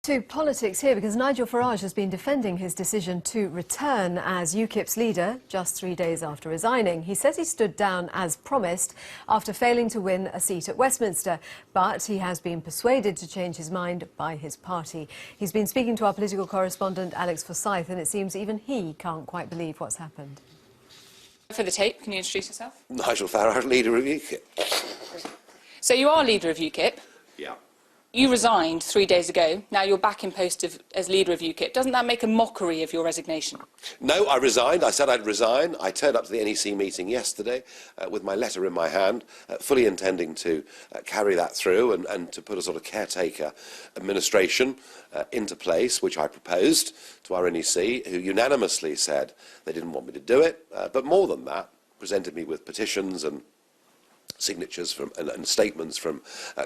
To politics here, because Nigel Farage has been defending his decision to return as UKIP's leader just 3 days after resigning. He says he stood down as promised after failing to win a seat at Westminster, but he has been persuaded to change his mind by his party. He's been speaking to our political correspondent Alex Forsyth, and it seems even he can't quite believe what's happened. For the tape, can you introduce yourself? Nigel Farage, leader of UKIP. So you are leader of UKIP. Yeah. You resigned 3 days ago. Now you're back in post as leader of UKIP. Doesn't that make a mockery of your resignation? No, I resigned. I said I'd resign. I turned up to the NEC meeting yesterday with my letter in my hand, fully intending to carry that through and to put a sort of caretaker administration into place, which I proposed to our NEC, who unanimously said they didn't want me to do it. But more than that, presented me with petitions and signatures from and statements from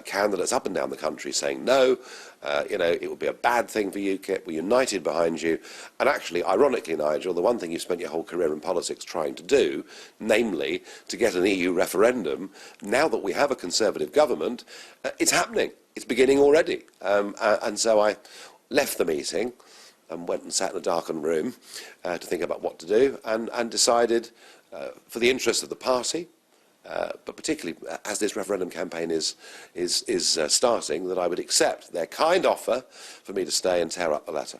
candidates up and down the country saying no, it would be a bad thing for UKIP, we're united behind you. And actually, ironically, Nigel, the one thing you've spent your whole career in politics trying to do, namely to get an EU referendum, now that we have a Conservative government, it's happening. It's beginning already. And so I left the meeting and went and sat in a darkened room to think about what to do, and decided, for the interest of the party, but particularly as this referendum campaign is starting, that I would accept their kind offer for me to stay and tear up the letter.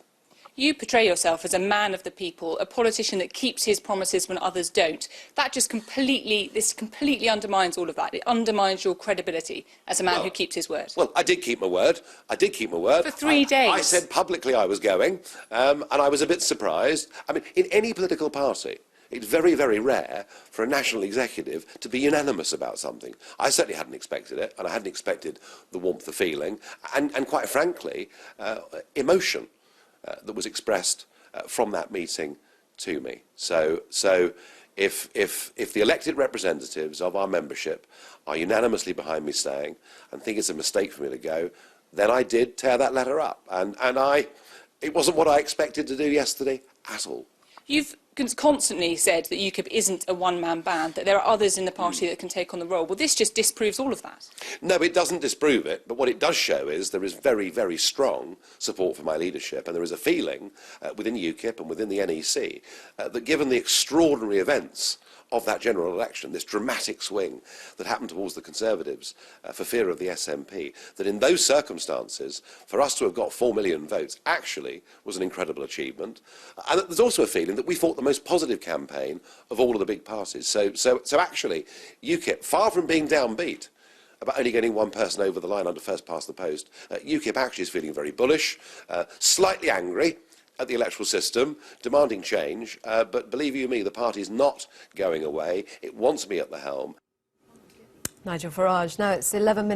You portray yourself as a man of the people, a politician that keeps his promises when others don't. That just completely undermines all of that. It undermines your credibility as a man who keeps his word. Well, I did keep my word. For 3 days. I said publicly I was going, and I was a bit surprised. I mean, in any political party, it's very, very rare for a national executive to be unanimous about something. I certainly hadn't expected it, and I hadn't expected the warmth of feeling, and quite frankly, emotion that was expressed from that meeting to me. So if the elected representatives of our membership are unanimously behind me staying and think it's a mistake for me to go, then I did tear that letter up, and it wasn't what I expected to do yesterday at all. You've constantly said that UKIP isn't a one-man band, that there are others in the party that can take on the role. Well, this just disproves all of that. No, it doesn't disprove it, but what it does show is there is very, very strong support for my leadership, and there is a feeling within UKIP and within the NEC that given the extraordinary events of that general election, this dramatic swing that happened towards the Conservatives for fear of the SNP, that in those circumstances, for us to have got 4 million votes actually was an incredible achievement. And there's also a feeling that we fought the most positive campaign of all of the big parties. So actually, UKIP, far from being downbeat about only getting one person over the line under first past the post, UKIP actually is feeling very bullish, slightly angry at the electoral system, demanding change, but believe you me, the party's not going away. It wants me at the helm. Nigel Farage. Now it's 11 minutes.